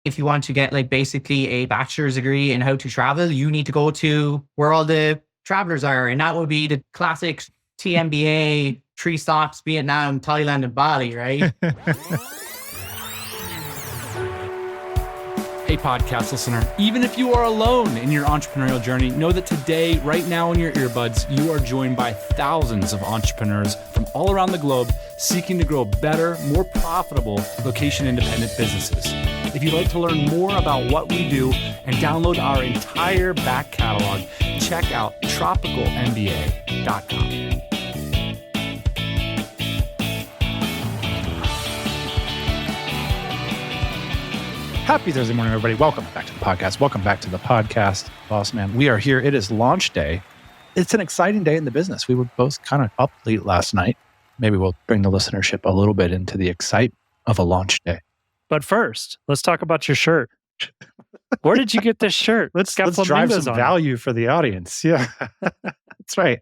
If you want to get like basically a bachelor's degree in how to travel, you need to go to where all the travelers are. And that would be the classic TMBA, 3 stops, Vietnam, Thailand, and Bali, right? Hey, podcast listener, even if you are alone in your entrepreneurial journey, know that today, right now in your earbuds, you are joined by thousands of entrepreneurs from all around the globe seeking to grow better, more profitable location-independent businesses. If you'd like to learn more about what we do and download our entire back catalog, check out tropicalmba.com. Happy Thursday morning, everybody. Welcome back to the podcast. Welcome back to the podcast, Boss Man. We are here. It is launch day. It's an exciting day in the business. We were both kind of up late last night. Maybe we'll bring the listenership a little bit into the excitement of a launch day. But first, let's talk about your shirt. Where did you get this shirt? Let's drive some value for the audience. Yeah, that's right.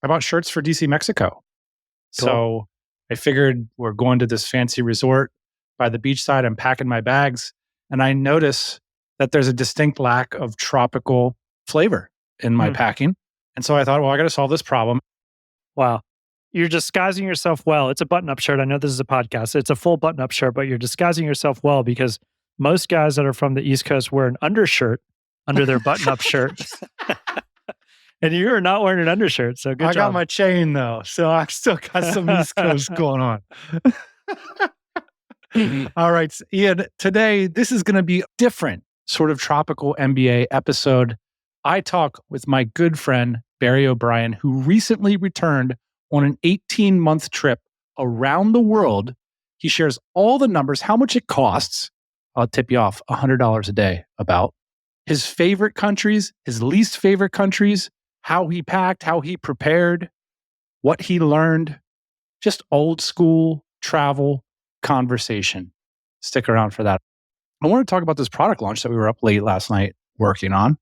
I bought shirts for DC, Mexico. Cool. So I figured we're going to this fancy resort by the beachside. I'm packing my bags. And I notice that there's a distinct lack of tropical flavor in my packing. And so I thought, well, I got to solve this problem. Wow. You're disguising yourself well. It's a button-up shirt. I know this is a podcast. It's a full button-up shirt, but you're disguising yourself well because most guys that are from the East Coast wear an undershirt under their button-up shirt. And you're not wearing an undershirt, so good job. I got my chain, though, so I still got some East Coast going on. All right, Ian, today, this is going to be a different sort of tropical MBA episode. I talk with my good friend, Barry O'Brien, who recently returned on an 18-month trip around the world. He shares all the numbers, how much it costs. I'll tip you off $100 a day about his favorite countries, his least favorite countries, how he packed, how he prepared, what he learned, just old school travel conversation. Stick around for that. I want to talk about this product launch that we were up late last night working on.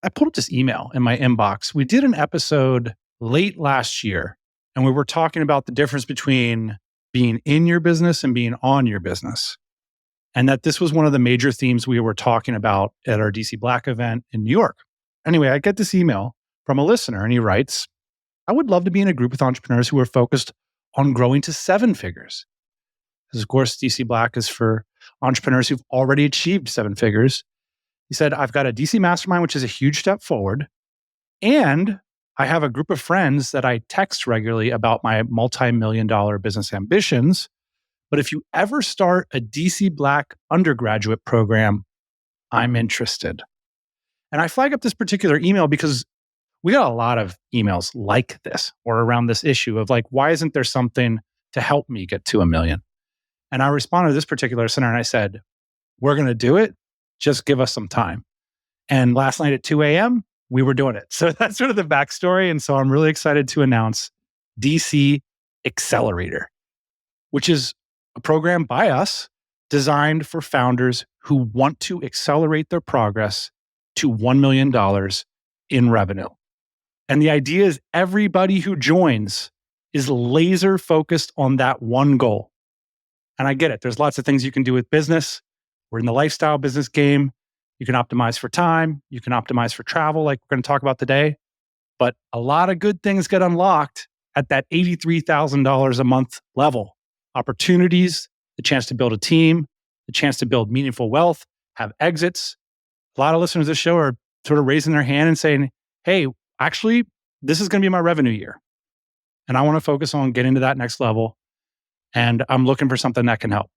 I pulled up this email in my inbox. We did an episode late last year, and we were talking about the difference between being in your business and being on your business. And that this was one of the major themes we were talking about at our DC Black event in New York. Anyway, I get this email from a listener, and he writes, I would love to be in a group with entrepreneurs who are focused on growing to 7 figures. Because of course, DC Black is for entrepreneurs who've already achieved 7 figures. He said, I've got a DC mastermind, which is a huge step forward. And I have a group of friends that I text regularly about my multi-million-dollar business ambitions. But if you ever start a DC Black undergraduate program, I'm interested. And I flag up this particular email because we got a lot of emails like this or around this issue of like, why isn't there something to help me get to $1 million? And I responded to this particular listener and I said, we're going to do it. Just give us some time. And last night at 2 a.m., we were doing it. So that's sort of the backstory. And so I'm really excited to announce DC Accelerator, which is a program by us designed for founders who want to accelerate their progress to $1 million in revenue. And the idea is everybody who joins is laser focused on that one goal. And I get it. There's lots of things you can do with business. We're in the lifestyle business game. You can optimize for time. You can optimize for travel, like we're going to talk about today. But a lot of good things get unlocked at that $83,000 a month level. Opportunities, the chance to build a team, the chance to build meaningful wealth, have exits. A lot of listeners to this show are sort of raising their hand and saying, hey, actually, this is going to be my revenue year. And I want to focus on getting to that next level. And I'm looking for something that can help.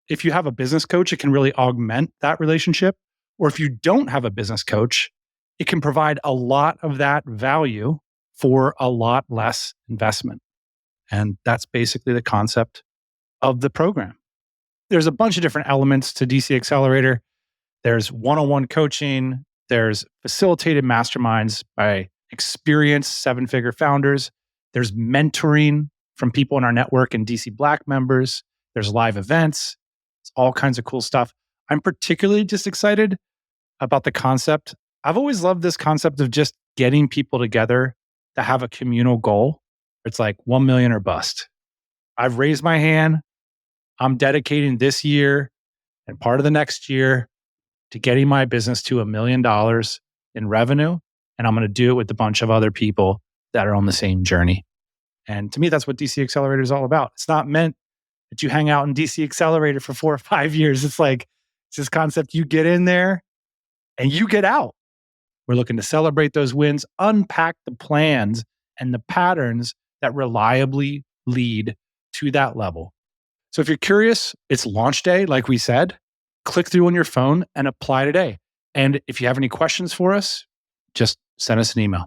If you have a business coach, it can really augment that relationship. Or if you don't have a business coach, it can provide a lot of that value for a lot less investment. And that's basically the concept of the program. There's a bunch of different elements to DC Accelerator. There's one-on-one coaching. There's facilitated masterminds by experienced 7-figure founders. There's mentoring from people in our network and DC Black members. There's live events. It's all kinds of cool stuff. I'm particularly just excited about the concept. I've always loved this concept of just getting people together to have a communal goal. It's like 1 million or bust. I've raised my hand. I'm dedicating this year and part of the next year to getting my business to $1 million in revenue. And I'm going to do it with a bunch of other people that are on the same journey. And to me, that's what DC Accelerator is all about. It's not meant that you hang out in DC Accelerator for 4 or 5 years. It's this concept you get in there and you get out. We're looking to celebrate those wins, unpack the plans and the patterns that reliably lead to that level. So if you're curious, it's launch day, like we said. Click through on your phone and apply today. And if you have any questions for us, just send us an email.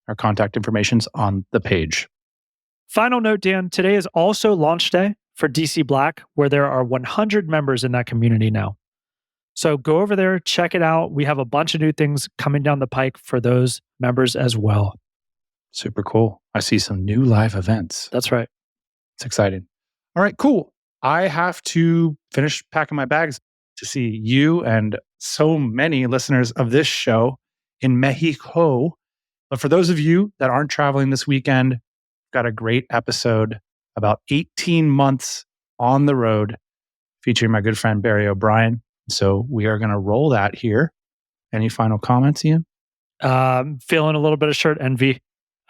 Our contact information's on the page. Final note, Dan, today is also launch day for DC Black, where there are 100 members in that community now. So go over there, check it out. We have a bunch of new things coming down the pike for those members as well. Super cool. I see some new live events. That's right. It's exciting. All right, cool. I have to finish packing my bags to see you and so many listeners of this show in Mexico. But for those of you that aren't traveling this weekend, got a great episode about 18 months on the road featuring my good friend Barry O'Brien. So we are going to roll that here. Any final comments, Ian? Feeling a little bit of shirt envy.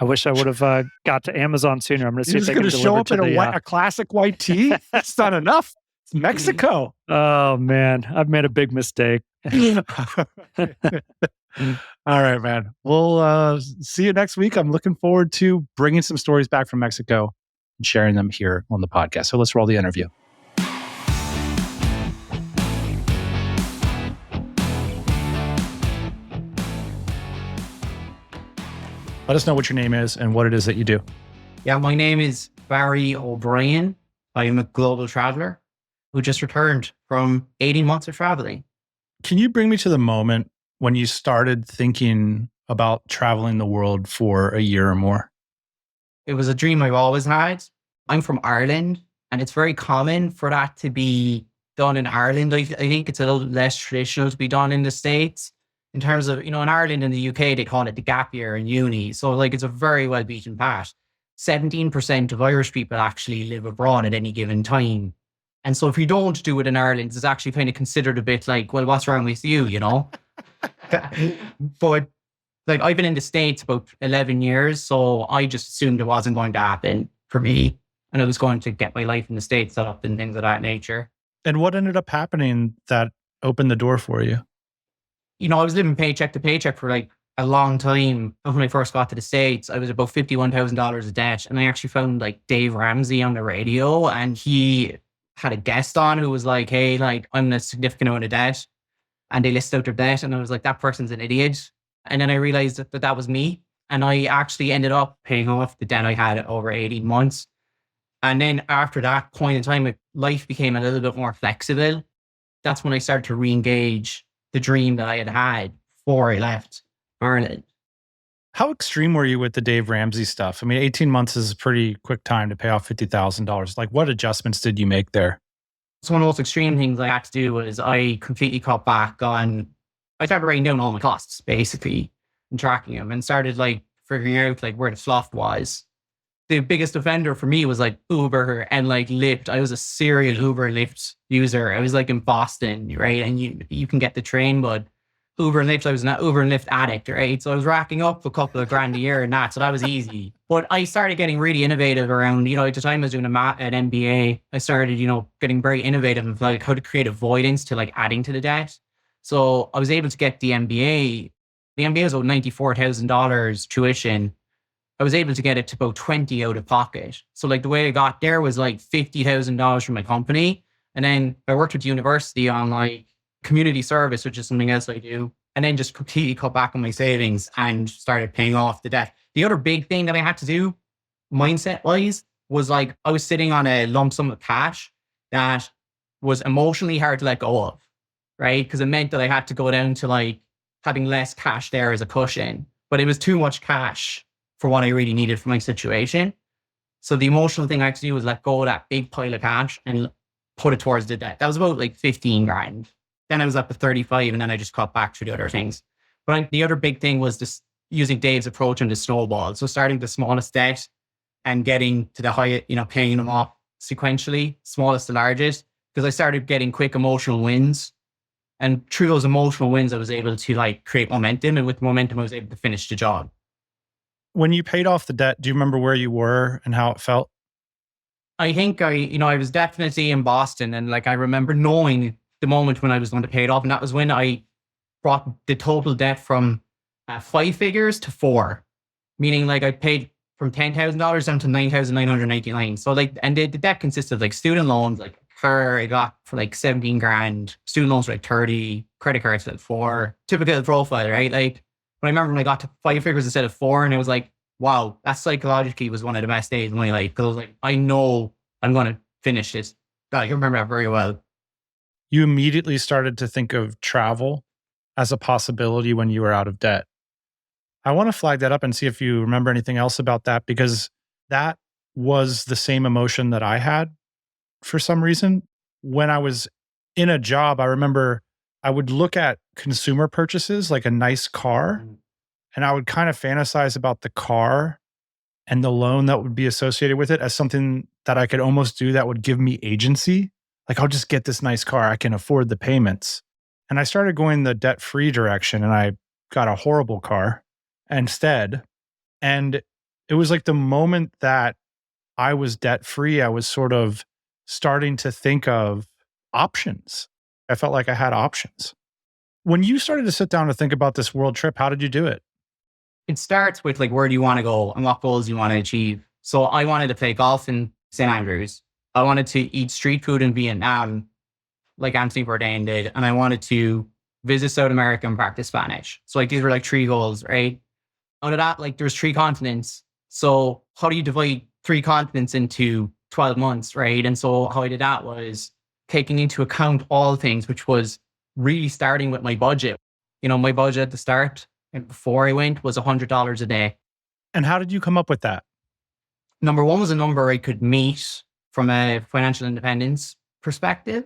I wish I would have got to Amazon sooner. I'm going to see if they can deliver show up to in a classic white tee. That's not enough. It's Mexico. Oh man, I've made a big mistake. All right, man. We'll see you next week. I'm looking forward to bringing some stories back from Mexico and sharing them here on the podcast. So let's roll the interview. Let us know what your name is and what it is that you do. Yeah, my name is Barry O'Brien. I am a global traveler who just returned from 18 months of traveling. Can you bring me to the moment when you started thinking about traveling the world for a year or more? It was a dream I've always had. I'm from Ireland, and it's very common for that to be done in Ireland. I think it's a little less traditional to be done in the States. In terms of, in Ireland and the UK, they call it the gap year in uni. So it's a very well beaten path. 17% of Irish people actually live abroad at any given time. And so if you don't do it in Ireland, it's actually kind of considered a bit like, well, what's wrong with you, But I've been in the States about 11 years, so I just assumed it wasn't going to happen for me. And I was going to get my life in the States set up and things of that nature. And what ended up happening that opened the door for you? I was living paycheck to paycheck for a long time. When I first got to the States, I was about $51,000 of debt. And I actually found Dave Ramsey on the radio, and he had a guest on who was like, hey, I'm in a significant amount of debt. And they listed out their debt. And I was like, that person's an idiot. And then I realized that was me. And I actually ended up paying off the debt I had over 18 months. And then after that point in time, life became a little bit more flexible. That's when I started to re-engage the dream that I had before I left Ireland. How extreme were you with the Dave Ramsey stuff? I mean, 18 months is a pretty quick time to pay off $50,000. What adjustments did you make there? So one of the most extreme things I had to do was I completely cut back on, I started writing down all my costs, basically, and tracking them, and started figuring out where the fluff was. The biggest offender for me was Uber and Lyft. I was a serial Uber and Lyft user. I was in Boston, right? And you can get the train, but Uber and Lyft, I was an Uber and Lyft addict, right? So I was racking up a couple of grand a year and that. So that was easy. But I started getting really innovative around, at the time I was doing an MBA. I started, getting very innovative of how to create avoidance to adding to the debt. So I was able to get the MBA. The MBA was about $94,000 tuition. I was able to get it to about 20 out of pocket. So the way I got there was $50,000 from my company. And then I worked with the university on community service, which is something else I do. And then just completely cut back on my savings and started paying off the debt. The other big thing that I had to do mindset wise was I was sitting on a lump sum of cash that was emotionally hard to let go of, right? Because it meant that I had to go down to having less cash there as a cushion, but it was too much cash for what I really needed for my situation. So the emotional thing I had to do was let go of that big pile of cash and put it towards the debt. That was about 15 grand. Then I was up to 35 and then I just cut back through the other things. But the other big thing was just using Dave's approach on the snowball. So starting the smallest debt and getting to the highest, paying them off sequentially, smallest to largest, because I started getting quick emotional wins. And through those emotional wins, I was able to like create momentum. And with momentum, I was able to finish the job. When you paid off the debt, do you remember where you were and how it felt? I think I was definitely in Boston, and like I remember knowing the moment when I was going to pay it off, and that was when I brought the total debt from 5 figures to 4, meaning like I paid from $10,000 down to 9,999. So like, and the debt consisted of like student loans, like a car I got for like 17 grand, student loans for like 30, credit cards at 4, typical profile, right? Like, but I remember when I got to 5 figures instead of 4, and it was like, wow, that psychologically was one of the best days of my life. Because I was like, I know I'm going to finish this. God, I can remember that very well. You immediately started to think of travel as a possibility when you were out of debt. I want to flag that up and see if you remember anything else about that, because that was the same emotion that I had for some reason. When I was in a job, I remember I would look at consumer purchases like a nice car, and I would kind of fantasize about the car and the loan that would be associated with it as something that I could almost do that would give me agency. Like, I'll just get this nice car. I can afford the payments. And I started going the debt-free direction, and I got a horrible car instead. And it was like the moment that I was debt-free, I was sort of starting to think of options. I felt like I had options. When you started to sit down to think about this world trip, how did you do it? It starts with like, where do you want to go and what goals you want to achieve? So I wanted to play golf in St. Andrews. I wanted to eat street food in Vietnam, like Anthony Bourdain did. And I wanted to visit South America and practice Spanish. So like, these were like 3 goals, right? Out of that, like there's 3 continents. So how do you divide 3 continents into 12 months, right? And so how I did that was taking into account all things, which was really starting with my budget. My budget at the start and before I went was $100 a day. And how did you come up with that? Number one was a number I could meet from a financial independence perspective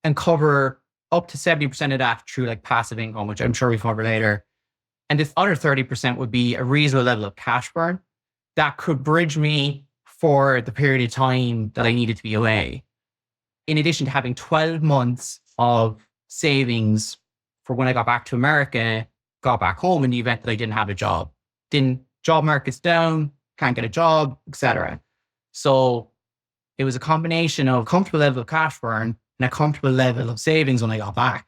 and cover up to 70% of that through like passive income, which I'm sure we cover later. And this other 30% would be a reasonable level of cash burn that could bridge me for the period of time that I needed to be away. In addition to having 12 months of savings for when I got back to America, got back home in the event that I didn't have a job. Job market's down, can't get a job, etc. So it was a combination of a comfortable level of cash burn and a comfortable level of savings when I got back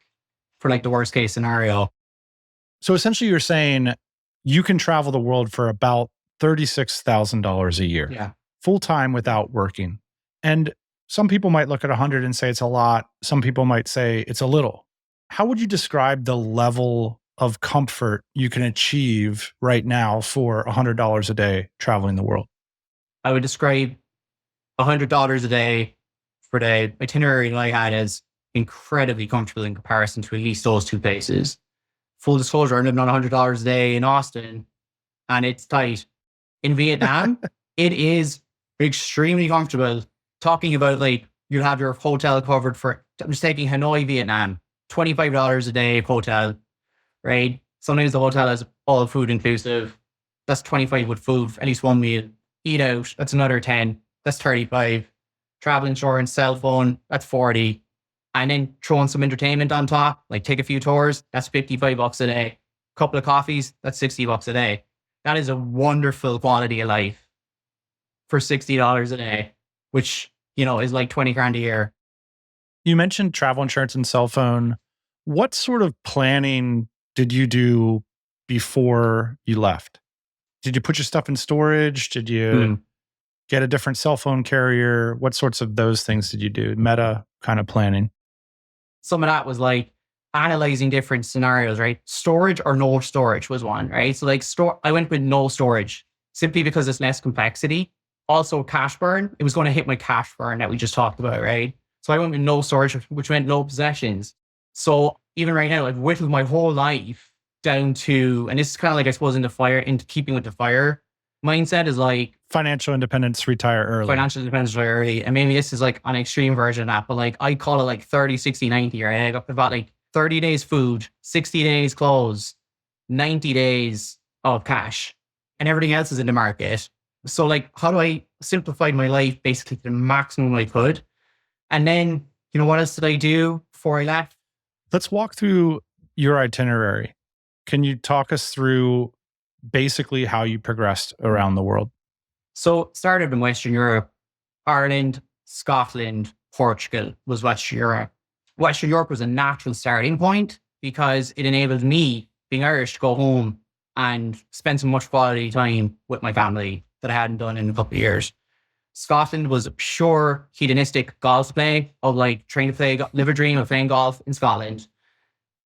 for like the worst case scenario. So essentially you're saying you can travel the world for about $36,000 a year, Yeah. full time without working. And some people might look at 100 and say it's a lot. Some people might say it's a little. How would you describe the level of comfort you can achieve right now for $100 a day traveling the world? I would describe $100 a day for the itinerary that I had as incredibly comfortable in comparison to at least those 2 places. Full disclosure, I'm living on $100 a day in Austin, and it's tight. In Vietnam, it is extremely comfortable. Talking about like, you have your hotel covered for, I'm just taking Hanoi, Vietnam, $25 a day hotel, right? Sometimes the hotel has all food inclusive. That's 25 with food, at least one meal. Eat out, that's another 10. That's 35. Travel insurance, cell phone, that's 40. And then throwing some entertainment on top, like take a few tours, that's $55 a day. Couple of coffees, that's $60 a day. That is a wonderful quality of life for $60 a day, which, is like 20 grand a year. You mentioned travel insurance and cell phone. What sort of planning did you do before you left? Did you put your stuff in storage? Did you get a different cell phone carrier? What sorts of those things did you do? Meta kind of planning. Some of that was like analyzing different scenarios, right? Storage or no storage was one, right? So like I went with no storage simply because it's less complexity. Also cash burn, it was going to hit my cash burn that we just talked about, right? So I went with no storage, which meant no possessions. So even right now, I've whittled my whole life down to, and this is kind of like, I suppose, into keeping with the FIRE mindset is like financial independence, retire early. Financial independence, retire early. And maybe this is like an extreme version of that, but like I call it like 30, 60, 90, right? I got about like 30 days food, 60 days clothes, 90 days of cash, and everything else is in the market. So like, how do I simplify my life basically to the maximum I could? And then You know, what else did I do before I left? Let's walk through your itinerary. Can you talk us through basically how you progressed around the world? So started in Western Europe, Ireland, Scotland, Portugal was Western Europe. Western Europe was a natural starting point because it enabled me, being Irish, to go home and spend some much quality time with my family that I hadn't done in a couple of years. Scotland was a pure hedonistic golf play of like trying to live a dream of playing golf in Scotland.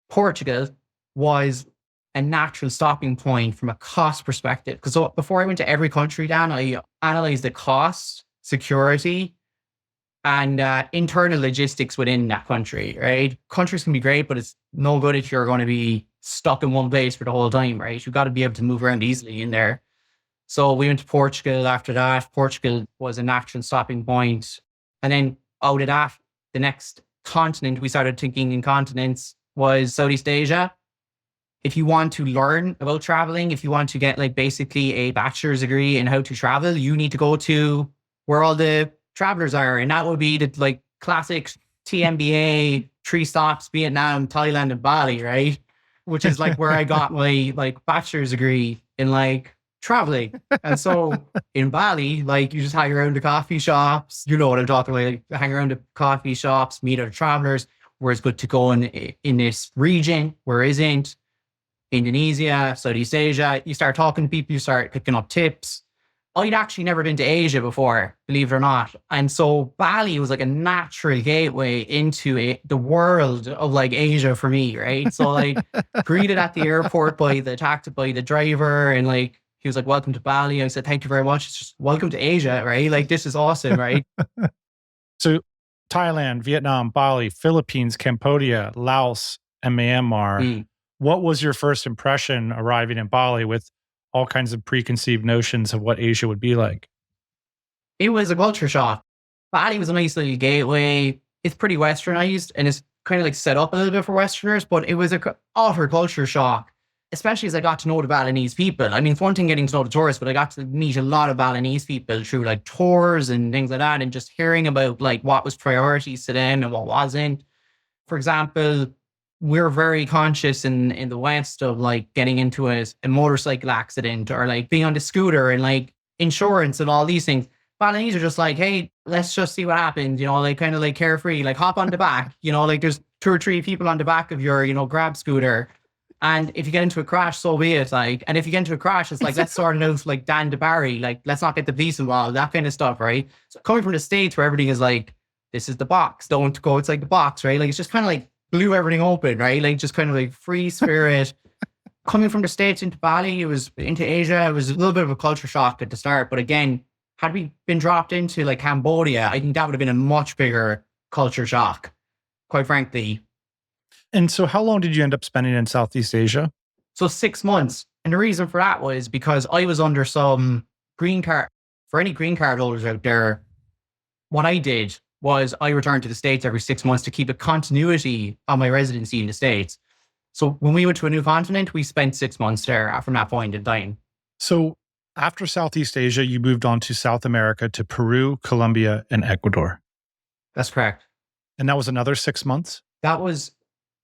Portugal was a natural stopping point from a cost perspective. Because before I went to every country, Dan, I analyzed the cost, security, and internal logistics within that country, right? Countries can be great, but it's no good if you're going to be stuck in one place for the whole time, right? You've got to be able to move around easily in there. So we went to Portugal after that. Portugal was a natural stopping point. And then out of that, the next continent, we started thinking in continents, was Southeast Asia. If you want to learn about traveling, if you want to get like basically a bachelor's degree in how to travel, you need to go to where all the travelers are. And that would be the like classic TMBA, 3 stops, Vietnam, Thailand, and Bali, right? Which is like where I got my like bachelor's degree in like traveling. And so in Bali, like you just hang around the coffee shops, you know what I'm talking about, like, hang around the coffee shops, meet other travelers, where it's good to go in this region, where isn't. Indonesia, Southeast Asia, you start talking to people, you start picking up tips. I'd actually never been to Asia before, believe it or not. And so Bali was like a natural gateway into the world of like Asia for me, right? So like greeted at the airport by the driver, and like he was like, "Welcome to Bali." I said, "Thank you very much. It's just welcome to Asia," right? Like this is awesome, right? So Thailand, Vietnam, Bali, Philippines, Cambodia, Laos, and Myanmar. What was your first impression arriving in Bali with all kinds of preconceived notions of what Asia would be like? It was a culture shock. Bali was a nice little gateway. It's pretty westernized and it's kind of like set up a little bit for Westerners, but it was a utter culture shock, especially as I got to know the Balinese people. I mean, it's one thing getting to know the tourists, but I got to meet a lot of Balinese people through like tours and things like that, and just hearing about like what was priorities to them and what wasn't. For example, we're very conscious in the West of like getting into a motorcycle accident or like being on the scooter and like insurance and all these things. Balinese are just like, hey, let's just see what happens, you know, like kind of like carefree, like hop on the back, you know, like there's 2 or 3 people on the back of your, you know, grab scooter. And if you get into a crash, so be it. Like, and if you get into a crash, it's like, let's sort it out like Dan DeBarry, like, let's not get the police involved, that kind of stuff, right? So coming from the States where everything is like, this is the box, don't go outside the box, right? Like, it's just kind of like, blew everything open, right? Like just kind of like free spirit. Coming from the States into Bali, it was into Asia. It was a little bit of a culture shock at the start. But again, had we been dropped into like Cambodia, I think that would have been a much bigger culture shock, quite frankly. And so how long did you end up spending in Southeast Asia? So 6 months. And the reason for that was because I was under some green card. For any green card holders out there, what I did was I returned to the States every 6 months to keep a continuity on my residency in the States. So when we went to a new continent, we spent 6 months there from that point in time. So after Southeast Asia, you moved on to South America, to Peru, Colombia, and Ecuador. That's correct. And that was another 6 months? That was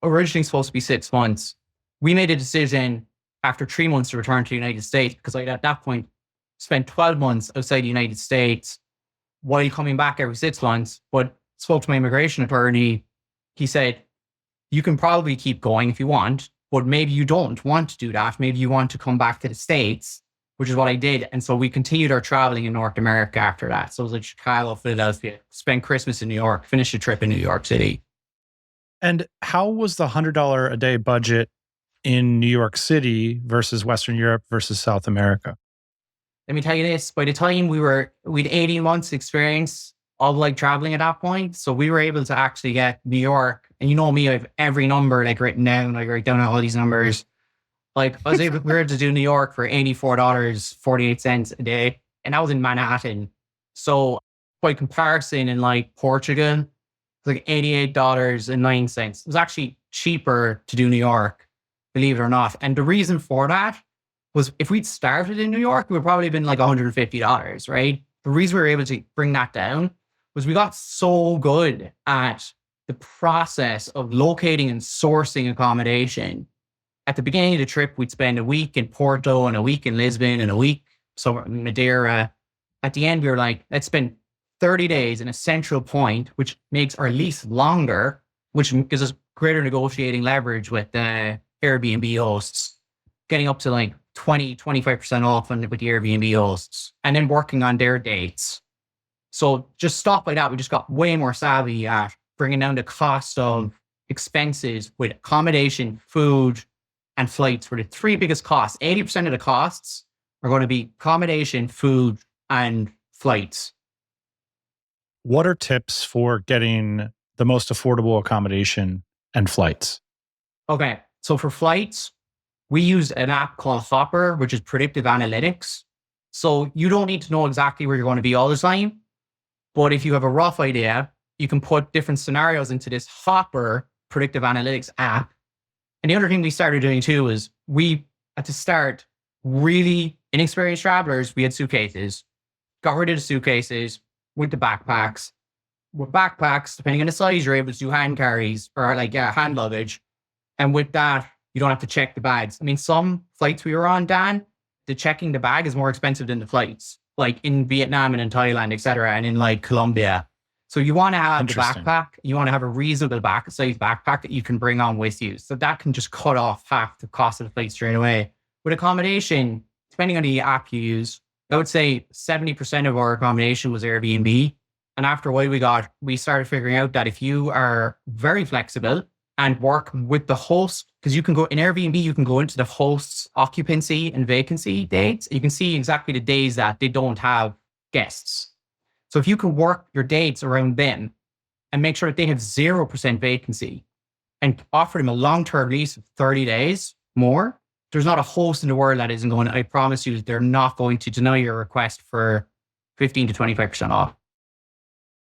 originally supposed to be 6 months. We made a decision after 3 months to return to the United States because I, at that point, spent 12 months outside the United States while coming back every 6 months, but spoke to my immigration attorney. He said, you can probably keep going if you want, but maybe you don't want to do that. Maybe you want to come back to the States, which is what I did. And so we continued our traveling in North America after that. So it was like Chicago, Philadelphia, spent Christmas in New York, finished a trip in New York City. And how was the $100 a day budget in New York City versus Western Europe versus South America? Let me tell you this, by the time we'd 18 months experience of like traveling at that point. So we were able to actually get New York, and you know me, I have every number like written down, like write down all these numbers. Like we were able to do New York for $84.48 a day. And that was in Manhattan. So by comparison in like Portugal, it's like $88.09. It was actually cheaper to do New York, believe it or not. And the reason for that was if we'd started in New York, it would probably have been like $150, right? The reason we were able to bring that down was we got so good at the process of locating and sourcing accommodation. At the beginning of the trip, we'd spend a week in Porto and a week in Lisbon and a week somewhere in Madeira. At the end, we were like, let's spend 30 days in a central point, which makes our lease longer, which gives us greater negotiating leverage with Airbnb hosts, getting up to like 25% off with the Airbnb hosts, and then working on their dates. So just stuff like that, we just got way more savvy at bringing down the cost of expenses with accommodation, food, and flights were the three biggest costs. 80% of the costs are going to be accommodation, food, and flights. What are tips for getting the most affordable accommodation and flights? Okay, so for flights, we use an app called Hopper, which is predictive analytics. So you don't need to know exactly where you're going to be all the time. But if you have a rough idea, you can put different scenarios into this Hopper predictive analytics app. And the other thing we started doing too is we, at the start, really inexperienced travelers, we had suitcases, got rid of the suitcases, with the backpacks. With backpacks, depending on the size, you're able to do hand carries or hand luggage. And with that, you don't have to check the bags. I mean, some flights we were on, Dan, the checking the bag is more expensive than the flights, like in Vietnam and in Thailand, et cetera, and in like Colombia. So you want to have the backpack, you want to have a reasonable size backpack that you can bring on with you. So that can just cut off half the cost of the flight straight away. With accommodation, depending on the app you use, I would say 70% of our accommodation was Airbnb. And after a while, we started figuring out that if you are very flexible and work with the host, because you can go in Airbnb, you can go into the host's occupancy and vacancy dates. You can see exactly the days that they don't have guests. So if you can work your dates around them and make sure that they have 0% vacancy and offer them a long-term lease of 30 days more, there's not a host in the world that isn't going to, I promise you, they're not going to deny your request for 15 to 25% off.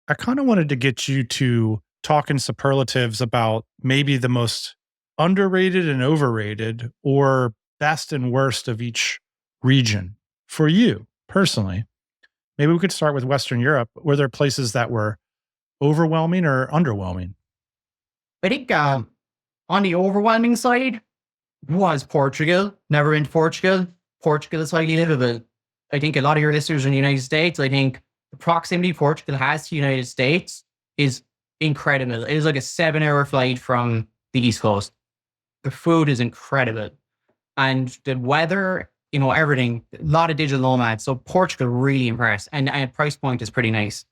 I kind of wanted to get you to talk in superlatives about maybe the most underrated and overrated or best and worst of each region for you personally. Maybe we could start with Western Europe. Were there places that were overwhelming or underwhelming? I think on the overwhelming side was Portugal. Never been to Portugal. Portugal is highly livable. I think a lot of your listeners in the United States, I think the proximity Portugal has to the United States is incredible. It is like a 7-hour flight from the East Coast. The food is incredible. And the weather, everything, a lot of digital nomads. So Portugal really impressed. And price point is pretty nice.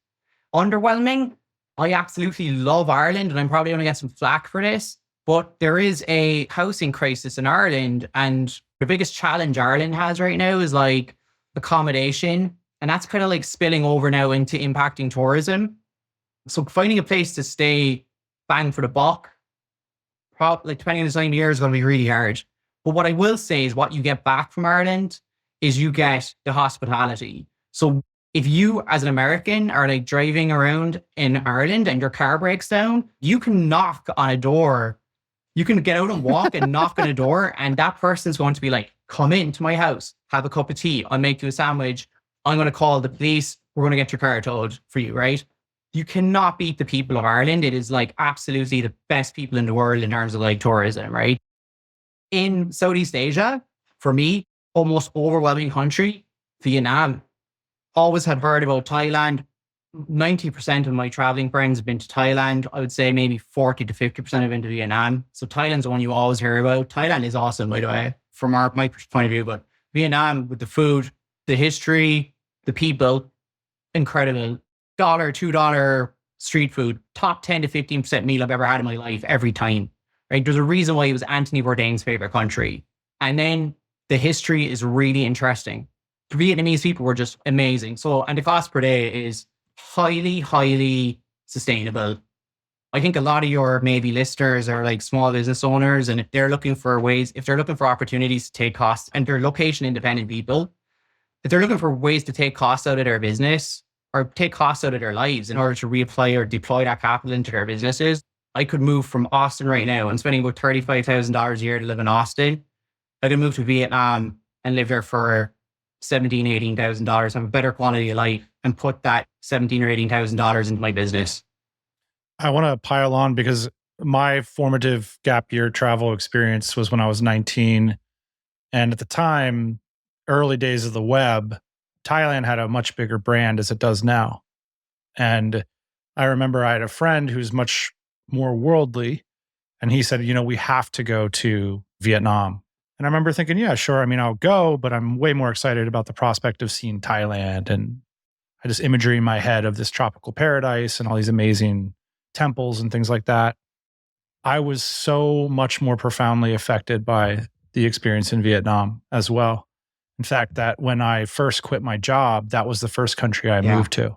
Underwhelming, I absolutely love Ireland, and I'm probably going to get some flack for this, but there is a housing crisis in Ireland, and the biggest challenge Ireland has right now is like accommodation, and that's kind of like spilling over now into impacting tourism. So finding a place to stay bang for the buck, probably depending on the time of year, is going to be really hard. But what I will say is what you get back from Ireland is you get the hospitality. So if you, as an American, are like driving around in Ireland and your car breaks down, you can knock on a door. You can get out and walk and knock on a door, and that person's going to be like, come into my house, have a cup of tea, I'll make you a sandwich, I'm going to call the police, we're going to get your car towed for you, right? You cannot beat the people of Ireland. It is like absolutely the best people in the world in terms of like tourism, right? In Southeast Asia, for me, almost overwhelming country, Vietnam. Always had heard about Thailand. 90% of my traveling friends have been to Thailand. I would say maybe 40 to 50% have been to Vietnam. So Thailand's the one you always hear about. Thailand is awesome, by the way, from my point of view. But Vietnam, with the food, the history, the people, incredible. $1, $2 street food, top 10 to 15% meal I've ever had in my life every time. Right? There's a reason why it was Anthony Bourdain's favorite country. And then the history is really interesting. The Vietnamese people were just amazing. So, and the cost per day is highly, highly sustainable. I think a lot of your maybe listeners are like small business owners, and if they're looking for opportunities to take costs, and they're location independent people, if they're looking for ways to take costs out of their business or take costs out of their lives in order to reapply or deploy that capital into their businesses, I could move from Austin right now. I'm spending about $35,000 a year to live in Austin. I could move to Vietnam and live there for $17,000, $18,000, have a better quality of life, and put that $17,000 or $18,000 into my business. I want to pile on because my formative gap year travel experience was when I was 19. And at the time, early days of the web, Thailand had a much bigger brand as it does now. And I remember I had a friend who's much more worldly, and he said, we have to go to Vietnam. And I remember thinking, yeah, sure. I mean, I'll go, but I'm way more excited about the prospect of seeing Thailand. And I just imagery in my head of this tropical paradise and all these amazing temples and things like that. I was so much more profoundly affected by the experience in Vietnam as well. In fact, that when I first quit my job, that was the first country I moved to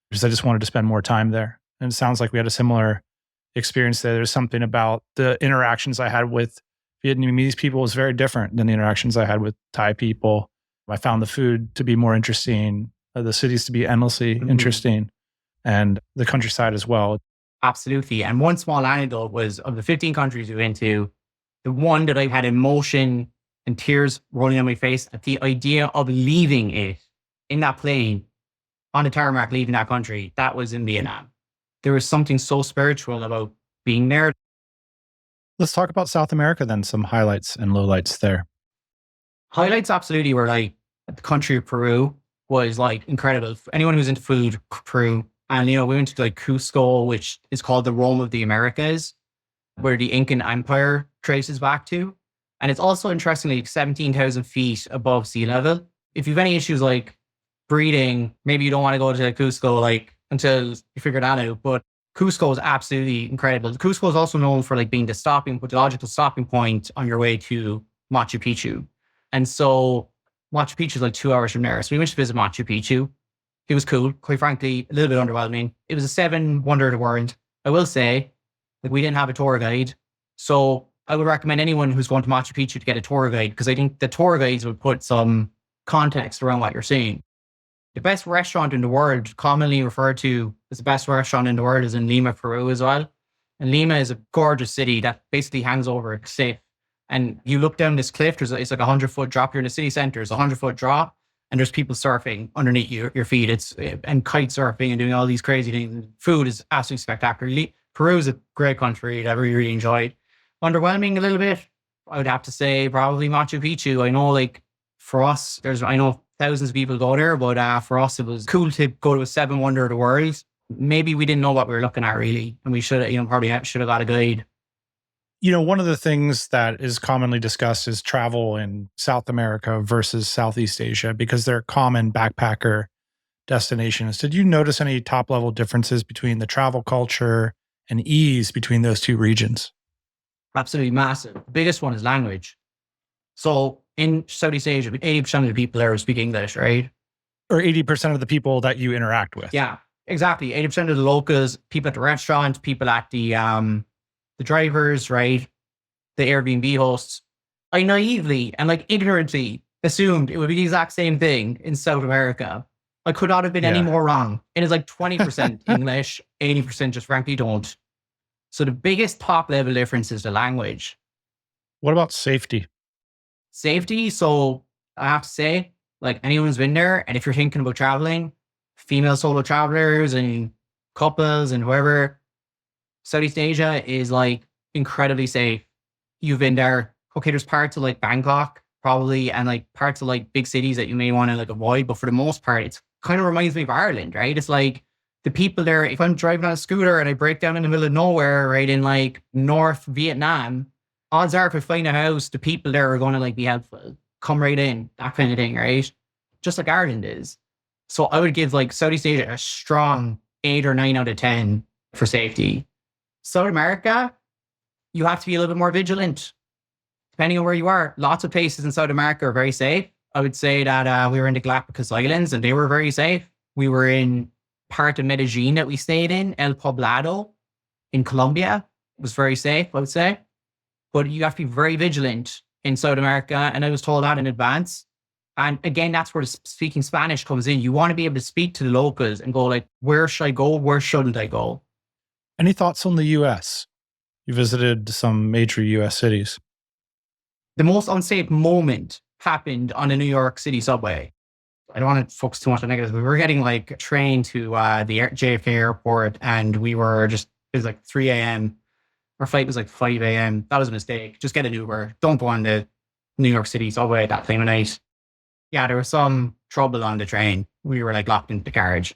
because I just wanted to spend more time there. And it sounds like we had a similar experience there. There's something about the interactions I had with Vietnamese people was very different than the interactions I had with Thai people. I found the food to be more interesting, the cities to be endlessly interesting, and the countryside as well. Absolutely. And one small anecdote was of the 15 countries we went to, the one that I had emotion and tears rolling down my face at the idea of leaving it in that plane on the tarmac, leaving that country, that was in Vietnam. There was something so spiritual about being there. Let's talk about South America then, some highlights and lowlights there. Highlights absolutely were like the country of Peru was like incredible. Anyone who's into food, Peru. And, we went to like Cusco, which is called the Rome of the Americas, where the Incan Empire traces back to. And it's also interestingly 17,000 feet above sea level. If you have any issues like breathing, maybe you don't want to go to Cusco like until you figure that out. But Cusco is absolutely incredible. Cusco is also known for like being the logical stopping point on your way to Machu Picchu. And so Machu Picchu is like 2 hours from there. So we went to visit Machu Picchu. It was cool, quite frankly, a little bit underwhelming. It was a 7 wonder of the world. I will say, like, we didn't have a tour guide. So I would recommend anyone who's going to Machu Picchu to get a tour guide, because I think the tour guides would put some context around what you're seeing. The best restaurant in the world, commonly referred to as the best restaurant in the world, is in Lima, Peru as well. And Lima is a gorgeous city that basically hangs over a cliff. And you look down this cliff, it's like a 100-foot drop. You're in the city center, it's a 100-foot drop. And there's people surfing underneath your feet. And kite surfing and doing all these crazy things. Food is absolutely spectacular. Peru is a great country that I really enjoyed. Underwhelming a little bit, I would have to say probably Machu Picchu. I know like for us, I know thousands of people go there, but for us it was cool to go to a 7 wonder of the world. Maybe we didn't know what we were looking at really. And we should have, probably should have got a guide. One of the things that is commonly discussed is travel in South America versus Southeast Asia because they're common backpacker destinations. Did you notice any top-level differences between the travel culture and ease between those two regions? Absolutely massive. The biggest one is language. So in Southeast Asia, 80% of the people there speak English, right? Or 80% of the people that you interact with. Yeah, exactly. 80% of the locals, people at the restaurant, people at the drivers, right? The Airbnb hosts. I naively and like ignorantly assumed it would be the exact same thing in South America. I could not have been any more wrong. It is like 20% English, 80% just frankly don't. So the biggest top level difference is the language. What about safety? Safety. So I have to say, like anyone who's been there, and if you're thinking about traveling, female solo travelers and couples and whoever, Southeast Asia is like incredibly safe. You've been there. Okay, there's parts of like Bangkok probably, and like parts of like big cities that you may want to like avoid, but for the most part, it's kind of reminds me of Ireland, right? It's like the people there, if I'm driving on a scooter and I break down in the middle of nowhere, right, in like North Vietnam, odds are if I find a house, the people there are going to like be helpful. Come right in, that kind of thing, right? Just like Ireland is. So I would give like Southeast Asia a strong 8 or 9 out of 10 for safety. South America, you have to be a little bit more vigilant. Depending on where you are, lots of places in South America are very safe. I would say that we were in the Galapagos Islands and they were very safe. We were in part of Medellin that we stayed in, El Poblado in Colombia. It was very safe, I would say. But you have to be very vigilant in South America. And I was told that in advance. And again, that's where the speaking Spanish comes in. You want to be able to speak to the locals and go like, where should I go? Where shouldn't I go? Any thoughts on the US? You visited some major US cities. The most unsafe moment happened on the New York City subway. I don't want to focus too much on negatives. We were getting like a train to the JFK airport and we were just It was like 3 a.m. Our flight was like 5 a.m. That was a mistake. Just get an Uber. Don't go on the New York City subway at that time of night. Yeah, there was some trouble on the train. We were like locked into the carriage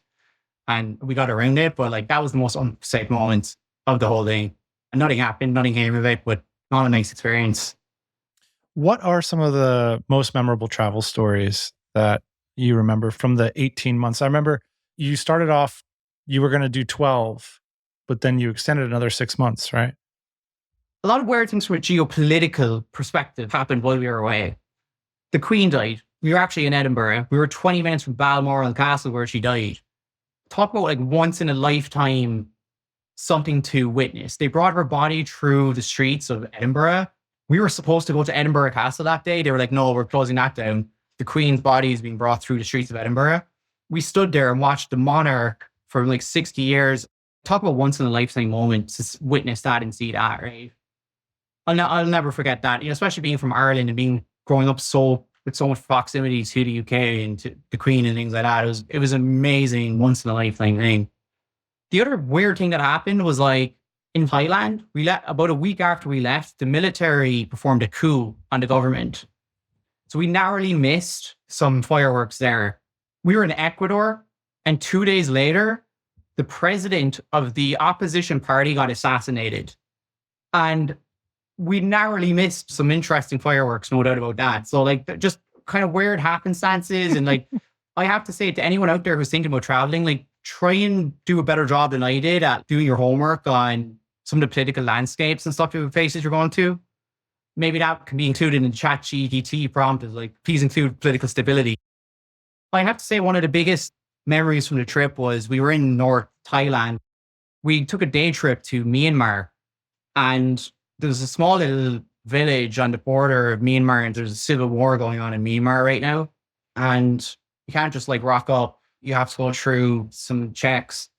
and we got around it. But like that was the most unsafe moment of the whole thing. And nothing happened, nothing came of it, but not a nice experience. What are some of the most memorable travel stories that you remember from the 18 months? I remember you started off, you were going to do 12, but then you extended another 6 months, right? A lot of weird things from a geopolitical perspective happened while we were away. The Queen died. We were actually in Edinburgh. We were 20 minutes from Balmoral Castle where she died. Talk about like once in a lifetime something to witness. They brought her body through the streets of Edinburgh. We were supposed to go to Edinburgh Castle that day. They were like, no, we're closing that down. The Queen's body is being brought through the streets of Edinburgh. We stood there and watched the monarch for like 60 years. Talk about once in a lifetime moment to witness that and see that, right? I'll never forget that, especially being from Ireland and growing up with so much proximity to the UK and to the Queen and things like that. It was an amazing once in a lifetime thing. The other weird thing that happened was like in Thailand, about a week after we left, the military performed a coup on the government. So we narrowly missed some fireworks there. We were in Ecuador, and 2 days later, the president of the opposition party got assassinated. And we narrowly missed some interesting fireworks, no doubt about that. So like just kind of weird happenstances. And like, I have to say to anyone out there who's thinking about traveling, like try and do a better job than I did at doing your homework on some of the political landscapes and stuff, the places you're going to. Maybe that can be included in the ChatGPT prompt is like, please include political stability. I have to say one of the biggest memories from the trip was we were in North Thailand. We took a day trip to Myanmar, and there's a small little village on the border of Myanmar, and there's a civil war going on in Myanmar right now. And you can't just like rock up. You have to go through some checks.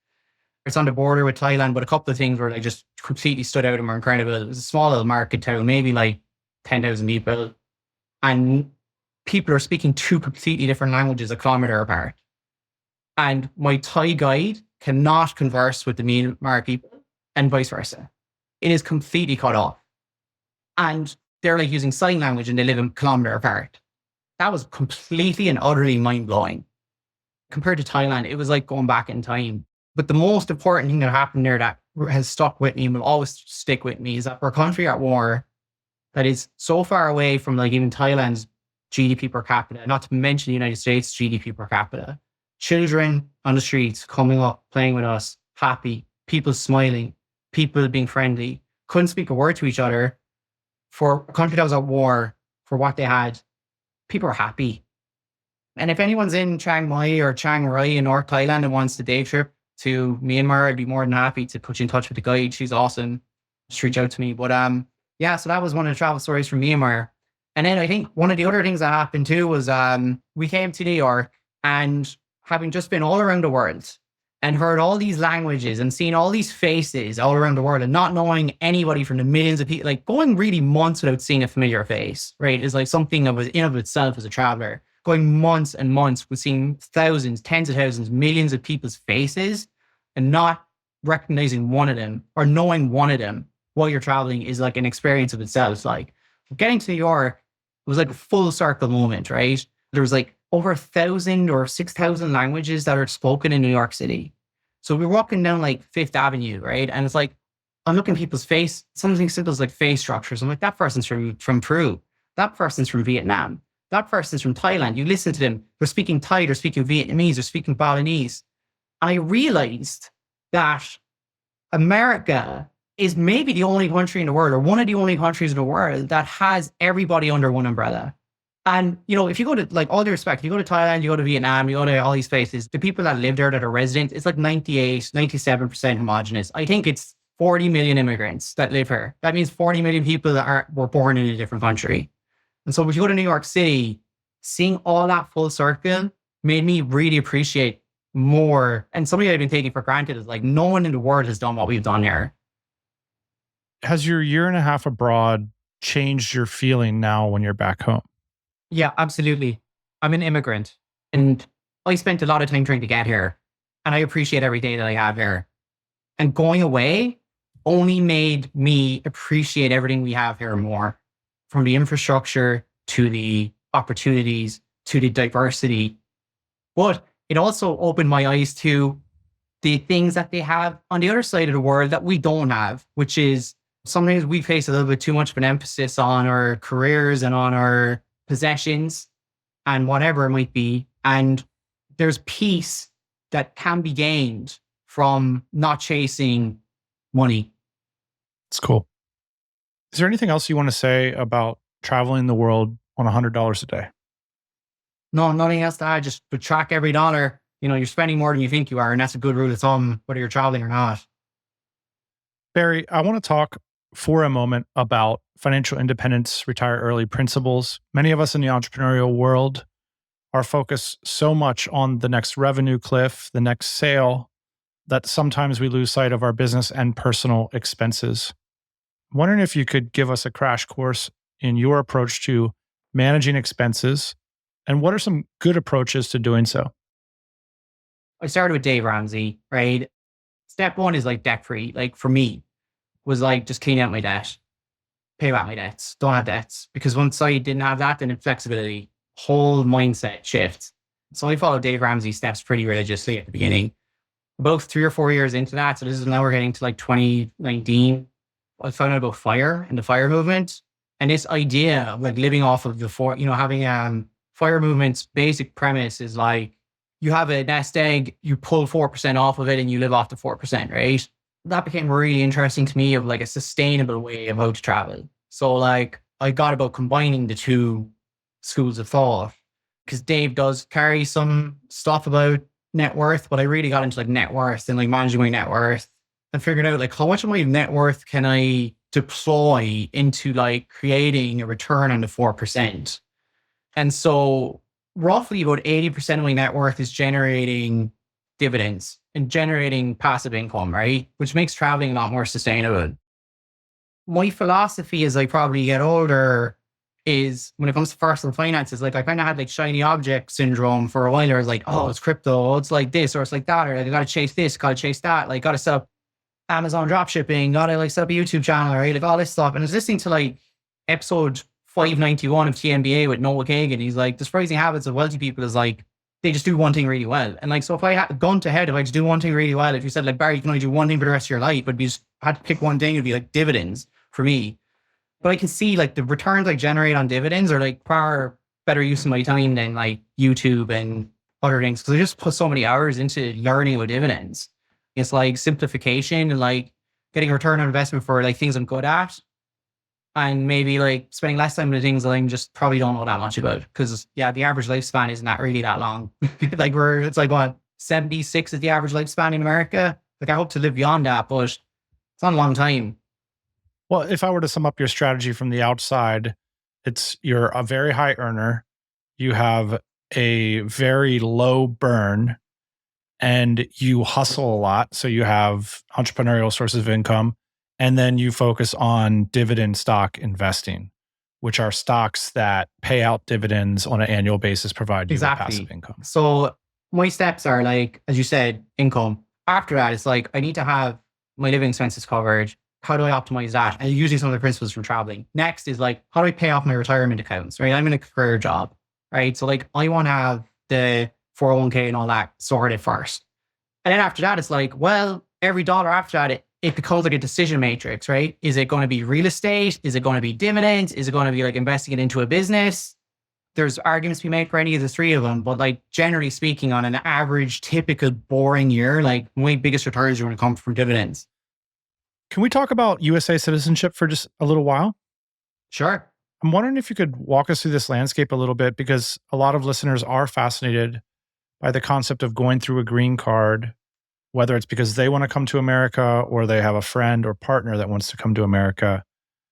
It's on the border with Thailand, but a couple of things were like just completely stood out and were incredible. It was a small little market town, maybe like 10,000 people. And people are speaking two completely different languages a kilometer apart. And my Thai guide cannot converse with the Myanmar people and vice versa. It is completely cut off. And they're like using sign language and they live a kilometer apart. That was completely and utterly mind-blowing. Compared to Thailand, it was like going back in time. But the most important thing that happened there that has stuck with me and will always stick with me is that we're a country at war that is so far away from like even Thailand's GDP per capita, not to mention the United States GDP per capita. Children on the streets coming up, playing with us, happy, people smiling, people being friendly, couldn't speak a word to each other. For a country that was at war, for what they had, people were happy. And if anyone's in Chiang Mai or Chiang Rai in North Thailand and wants the day trip to Myanmar, I'd be more than happy to put you in touch with the guide. She's awesome. Just reach out to me. But yeah, so that was one of the travel stories from Myanmar. And then I think one of the other things that happened too was we came to New York, and having just been all around the world and heard all these languages and seen all these faces all around the world and not knowing anybody from the millions of people, like going really months without seeing a familiar face, right, is like something that was in of itself as a traveler. Going months and months with seeing thousands, tens of thousands, millions of people's faces and not recognizing one of them or knowing one of them while you're traveling is like an experience of itself. Like getting to New York was like a full circle moment, right? There was like over 1,000 or 6,000 languages that are spoken in New York City. So we're walking down like Fifth Avenue, right? And it's like, I'm looking at people's face, something simple as like face structures. I'm like, that person's from Peru. That person's from Vietnam. That person's from Thailand. You listen to them, they're speaking Thai, they're speaking Vietnamese, they're speaking Balinese. And I realized that America is maybe the only country in the world, or one of the only countries in the world that has everybody under one umbrella. And, if you go to, like, all due respect, you go to Thailand, you go to Vietnam, you go to all these places, the people that live there that are residents, it's like 98, 97% homogenous. I think it's 40 million immigrants that live here. That means 40 million people that were born in a different country. And so if you go to New York City, seeing all that full circle made me really appreciate more. And something I've been taking for granted is like, no one in the world has done what we've done here. Has your year and a half abroad changed your feeling now when you're back home? Yeah, absolutely. I'm an immigrant and I spent a lot of time trying to get here, and I appreciate every day that I have here. And going away only made me appreciate everything we have here more, from the infrastructure to the opportunities to the diversity. But it also opened my eyes to the things that they have on the other side of the world that we don't have, which is sometimes we place a little bit too much of an emphasis on our careers and on our possessions and whatever it might be. And there's peace that can be gained from not chasing money. It's cool. Is there anything else you want to say about traveling the world on $100 a day? No, nothing else to add. Just to track every dollar. You're spending more than you think you are. And that's a good rule of thumb, whether you're traveling or not. Barry, I want to talk for a moment about financial independence, retire early principles. Many of us in the entrepreneurial world are focused so much on the next revenue cliff, the next sale, that sometimes we lose sight of our business and personal expenses. I'm wondering if you could give us a crash course in your approach to managing expenses, and what are some good approaches to doing so? I started with Dave Ramsey, right? Step one is like debt free. Like for me, was like just clean out my debt, pay back my debts, don't have debts. Because once I didn't have that, then it's flexibility, whole mindset shift. So I followed Dave Ramsey's steps pretty religiously at the beginning. About 3 or 4 years into that, so this is now we're getting to like 2019, I found out about FIRE and the FIRE movement. And this idea of like living off of having FIRE movement's basic premise is like, you have a nest egg, you pull 4% off of it and you live off the 4%, right? That became really interesting to me of like a sustainable way of how to travel. So like I got about combining the two schools of thought, because Dave does carry some stuff about net worth, but I really got into like net worth and like managing my net worth and figuring out like how much of my net worth can I deploy into like creating a return on the 4%. And so roughly about 80% of my net worth is generating dividends and generating passive income, right? Which makes traveling a lot more sustainable. My philosophy as I probably get older is when it comes to personal finances, like I kind of had like shiny object syndrome for a while. I was like, oh, it's crypto, oh, it's like this, or it's like that, or like, I gotta chase this, gotta chase that, like gotta set up Amazon dropshipping, gotta like set up a YouTube channel, right? Like all this stuff. And I was listening to like episode 591 of TMBA with Noel Kagan. He's like, the surprising habits of wealthy people is like, they just do one thing really well. And like, so if I had gone to head, if I just do one thing really well, if you said like, Barry, you can only do one thing for the rest of your life, but you had to pick one thing, it'd be like dividends for me. But I can see like the returns I generate on dividends are like far better use of my time than like YouTube and other things. Cause I just put so many hours into learning about dividends. It's like simplification and like getting a return on investment for like things I'm good at. And maybe like spending less time on the things that I'm just probably don't know that much about. Cause yeah, the average lifespan is not really that long. Like it's like what, 76 is the average lifespan in America. Like I hope to live beyond that, but it's not a long time. Well, if I were to sum up your strategy from the outside, it's you're a very high earner, you have a very low burn, and you hustle a lot. So you have entrepreneurial sources of income, and then you focus on dividend stock investing, which are stocks that pay out dividends on an annual basis, provide you with passive income. So my steps are like, as you said, income. After that, it's like, I need to have my living expenses covered. How do I optimize that? And using some of the principles from traveling. Next is like, how do I pay off my retirement accounts, right? I'm in a career job, right? So like, I want to have the 401k and all that sorted first. And then after that, it's like, well, every dollar after that, it becomes like a decision matrix, right? Is it going to be real estate? Is it going to be dividends? Is it going to be like investing it into a business? There's arguments to be made for any of the three of them. But like, generally speaking, on an average, typical, boring year, like my biggest returns are going to come from dividends. Can we talk about USA citizenship for just a little while? Sure. I'm wondering if you could walk us through this landscape a little bit, because a lot of listeners are fascinated by the concept of going through a green card, whether it's because they want to come to America or they have a friend or partner that wants to come to America.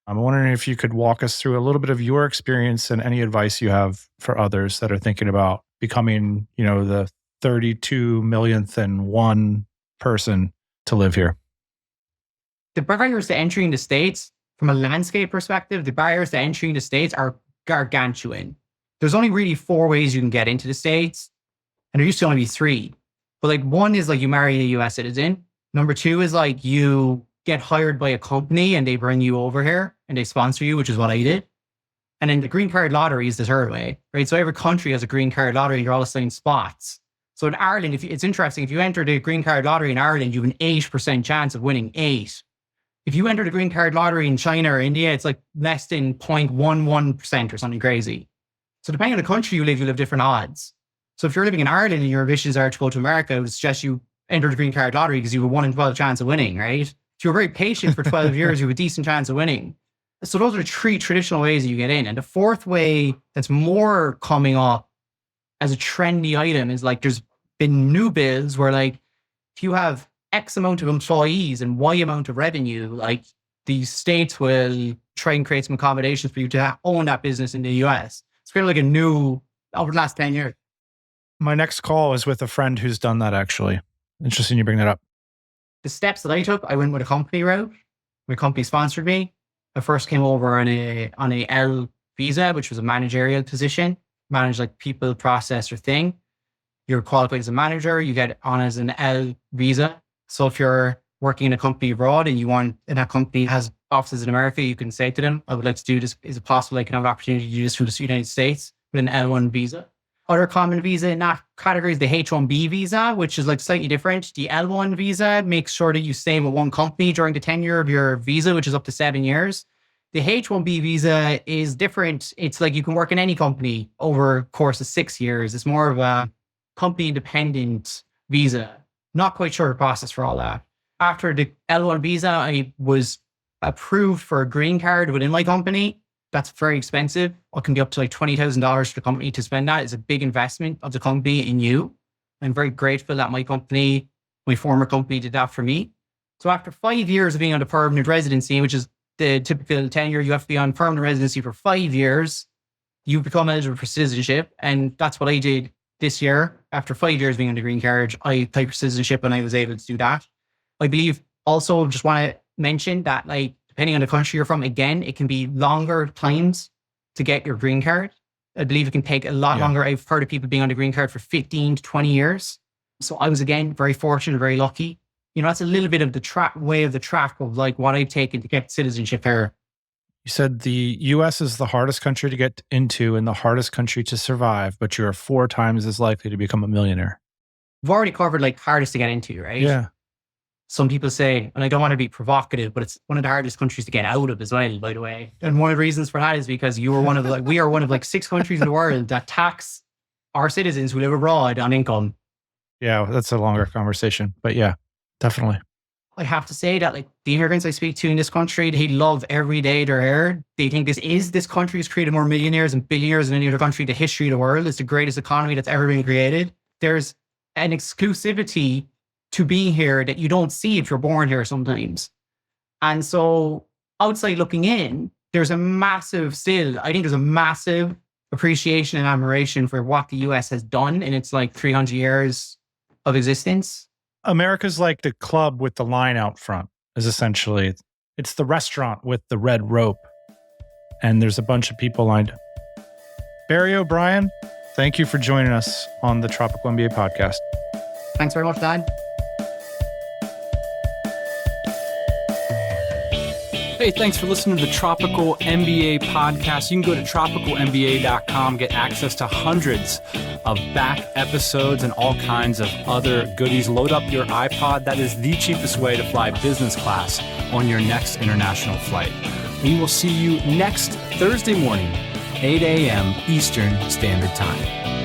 I'm wondering if you could walk us through a little bit of your experience and any advice you have for others that are thinking about becoming, the 32 millionth and one person to live here. The barriers to entering the States, from a landscape perspective, the barriers to entering the States are gargantuan. There's only really 4 ways you can get into the States, and there used to only be 3. But like, one is like you marry a US citizen. Number 2 is like you get hired by a company and they bring you over here and they sponsor you, which is what I did. And then the green card lottery is the third way, right? So every country has a green card lottery. You're all assigned spots. So in Ireland, it's interesting. If you enter the green card lottery in Ireland, you have an 8% chance of winning 8. If you enter the green card lottery in China or India, it's like less than 0.11% or something crazy. So depending on the country you live different odds. So if you're living in Ireland and your wishes are to go to America, I would suggest you enter the green card lottery because you have a 1 in 12 chance of winning, right? If you're very patient for 12 years, you have a decent chance of winning. So those are the 3 traditional ways that you get in. And the 4th way that's more coming up as a trendy item is like there's been new bills where like if you have X amount of employees and Y amount of revenue, like the states will try and create some accommodations for you to own that business in the US. It's kind of like a new over the last 10 years. My next call is with a friend who's done that, actually. Interesting you bring that up. The steps that I took, I went with a company route. My company sponsored me. I first came over on a L visa, which was a managerial position, manage like people, process, or thing. You're qualified as a manager, you get on as an L visa. So if you're working in a company abroad and that company has offices in America, you can say to them, I would like to do this. Is it possible I can have an opportunity to do this for the United States with an L1 visa? Other common visa in that category is the H1B visa, which is like slightly different. The L1 visa makes sure that you stay with one company during the tenure of your visa, which is up to 7 years. The H1B visa is different. It's like you can work in any company over a course of 6 years. It's more of a company independent visa. Not quite sure the process for all that. After the L1 visa, I was approved for a green card within my company. That's very expensive. It can be up to like $20,000 for the company to spend that. It's a big investment of the company in you. I'm very grateful that my former company did that for me. So after 5 years of being on a permanent residency, which is the typical tenure, you have to be on permanent residency for 5 years, you become eligible for citizenship. And that's what I did this year. After 5 years being on the green card, I applied for citizenship and I was able to do that. I believe also just want to mention that like, depending on the country you're from, again, it can be longer times to get your green card. I believe it can take a lot longer. I've heard of people being on the green card for 15 to 20 years. So I was, again, very fortunate, very lucky. You know, that's a little bit of the track of like what I've taken to get citizenship here. You said the US is the hardest country to get into and the hardest country to survive, but you're 4 times as likely to become a millionaire. We've already covered like hardest to get into, right? Yeah. Some people say, and I don't want to be provocative, but it's one of the hardest countries to get out of as well, by the way. And one of the reasons for that is because we are one of like 6 countries in the world that tax our citizens who live abroad on income. Yeah, that's a longer conversation, but yeah, definitely. I have to say that like the immigrants I speak to in this country, they love every day they're here. They think this country has created more millionaires and billionaires than any other country in the history of the world. It's the greatest economy that's ever been created. There's an exclusivity to being here that you don't see if you're born here sometimes. And so outside looking in, there's a massive appreciation and admiration for what the US has done in its like 300 years of existence. America's like the club with the line out front is essentially, it's the restaurant with the red rope. And there's a bunch of people lined up. Barry O'Brien, thank you for joining us on the Tropical MBA podcast. Thanks very much, Dan. Hey, thanks for listening to the Tropical MBA podcast. You can go to tropicalmba.com, get access to hundreds of back episodes and all kinds of other goodies. Load up your iPod. That is the cheapest way to fly business class on your next international flight. We will see you next Thursday morning, 8 a.m. Eastern Standard Time.